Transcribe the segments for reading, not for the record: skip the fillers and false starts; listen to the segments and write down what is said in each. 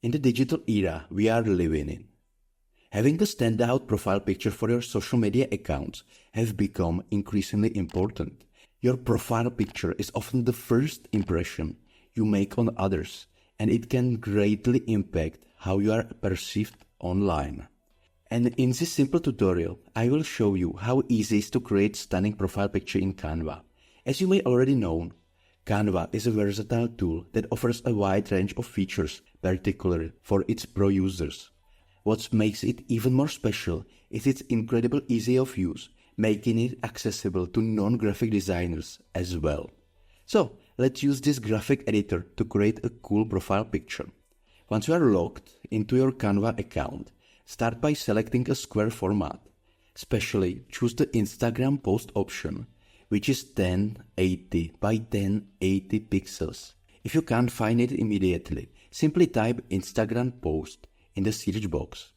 In the digital era we are living in, having a standout profile picture for your social media accounts has become increasingly important. Your profile picture is often the first impression you make on others, and it can greatly impact how you are perceived online. And in this simple tutorial, I will show you how easy it is to create stunning profile picture in Canva. As you may already know, Canva is a versatile tool that offers a wide range of features, particularly for its pro users. What makes it even more special is its incredible ease of use, making it accessible to non-graphic designers as well. So, let's use this graphic editor to create a cool profile picture. Once you are logged into your Canva account, start by selecting a square format. Especially choose the Instagram post option, which is 1080 by 1080 pixels. If you can't find it immediately, simply type Instagram post in the search box.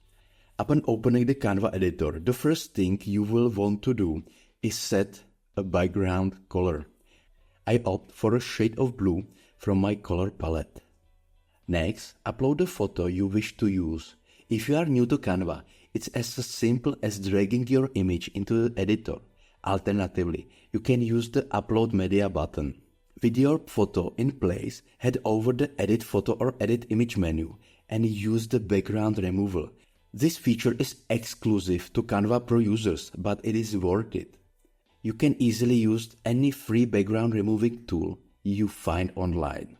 Upon opening the Canva editor, the first thing you will want to do is set a background color. I opt for a shade of blue from my color palette. Next, upload the photo you wish to use. If you are new to Canva, it's as simple as dragging your image into the editor. Alternatively, you can use the Upload Media button. With your photo in place, head over the Edit Photo or Edit Image menu and use the background removal. This feature is exclusive to Canva Pro users, but it is worth it. You can easily use any free background removing tool you find online.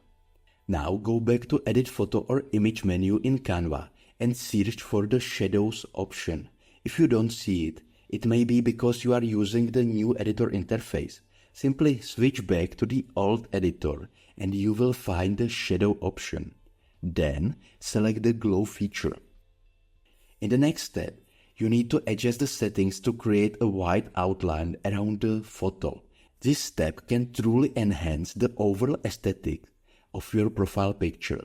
Now go back to Edit Photo or Image menu in Canva and search for the Shadows option. If you don't see it, it may be because you are using the new editor interface. Simply switch back to the old editor and you will find the Shadow option. Then select the Glow feature. In the next step, you need to adjust the settings to create a white outline around the photo. This step can truly enhance the overall aesthetic of your profile picture.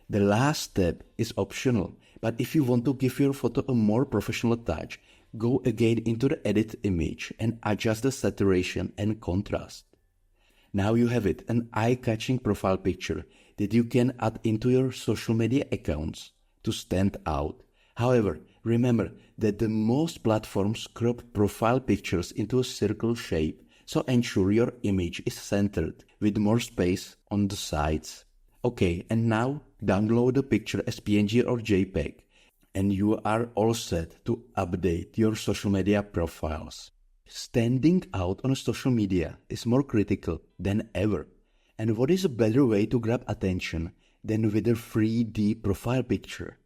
The last step is optional, but if you want to give your photo a more professional touch, go again into the Edit Image and adjust the saturation and contrast. Now you have it, an eye-catching profile picture that you can add into your social media accounts to stand out. However, remember that the most platforms crop profile pictures into a circle shape, so ensure your image is centered with more space on the sides. Okay, and now download the picture as PNG or JPEG, and you are all set to update your social media profiles. Standing out on social media is more critical than ever, and what is a better way to grab attention than with a 3D profile picture?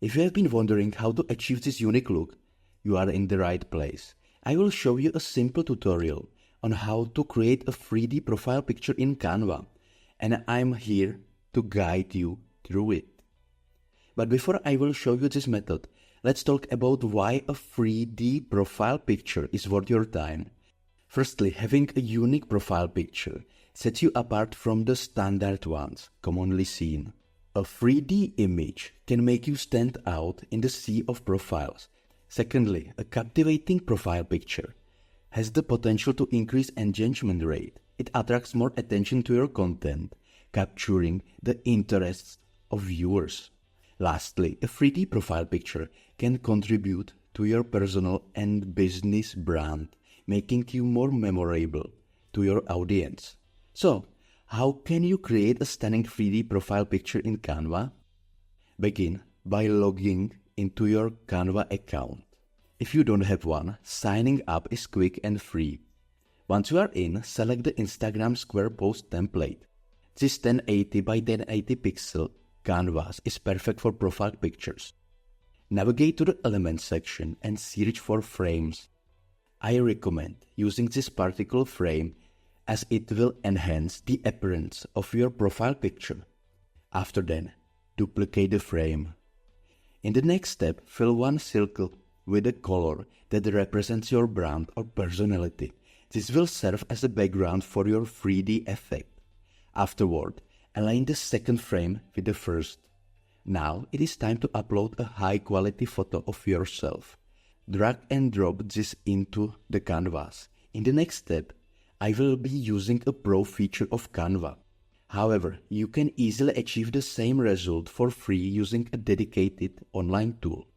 If you have been wondering how to achieve this unique look, you are in the right place. I will show you a simple tutorial on how to create a 3D profile picture in Canva, and I'm here to guide you through it. But before I will show you this method, let's talk about why a 3D profile picture is worth your time. Firstly, having a unique profile picture sets you apart from the standard ones commonly seen. A 3D image can make you stand out in the sea of profiles. Secondly, a captivating profile picture has the potential to increase engagement rate. It attracts more attention to your content, capturing the interests of viewers. Lastly, a 3D profile picture can contribute to your personal and business brand, making you more memorable to your audience. So, how can you create a stunning 3D profile picture in Canva? Begin by logging into your Canva account. If you don't have one, signing up is quick and free. Once you are in, select the Instagram square post template. This 1080 by 1080 pixel canvas is perfect for profile pictures. Navigate to the Elements section and search for frames. I recommend using this particular frame as it will enhance the appearance of your profile picture. After that, duplicate the frame. In the next step, fill one circle with a color that represents your brand or personality. This will serve as a background for your 3D effect. Afterward, align the second frame with the first. Now it is time to upload a high-quality photo of yourself. Drag and drop this into the canvas. In the next step, I will be using a Pro feature of Canva. However, you can easily achieve the same result for free using a dedicated online tool.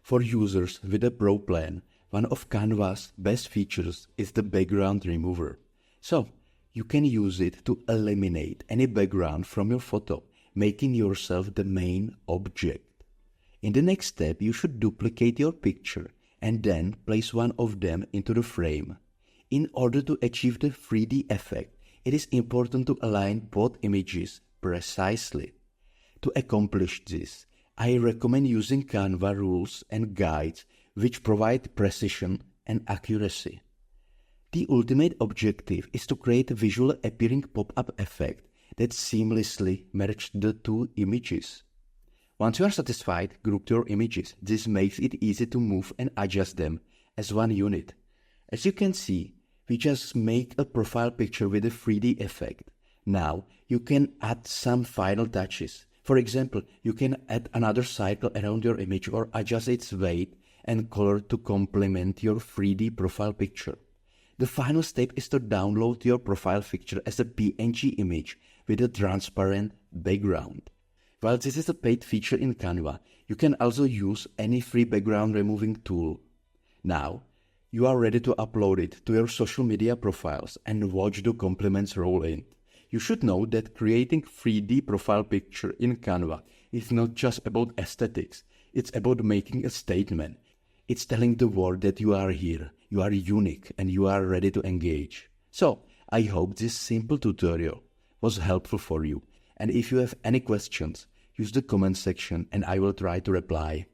For users with a Pro plan, one of Canva's best features is the background remover. So, you can use it to eliminate any background from your photo, making yourself the main object. In the next step, you should duplicate your picture and then place one of them into the frame. In order to achieve the 3D effect, it is important to align both images precisely. To accomplish this, I recommend using Canva rules and guides which provide precision and accuracy. The ultimate objective is to create a visual appearing pop-up effect that seamlessly merges the two images. Once you are satisfied, group your images. This makes it easy to move and adjust them as one unit. As you can see, we just make a profile picture with a 3D effect. Now, you can add some final touches. For example, you can add another cycle around your image or adjust its weight and color to complement your 3D profile picture. The final step is to download your profile picture as a PNG image with a transparent background. While this is a paid feature in Canva, you can also use any free background removing tool. Now, you are ready to upload it to your social media profiles and watch the compliments roll in. You should know that creating 3D profile picture in Canva is not just about aesthetics, it's about making a statement. It's telling the world that you are here, you are unique, and you are ready to engage. So, I hope this simple tutorial was helpful for you. And if you have any questions, use the comment section and I will try to reply.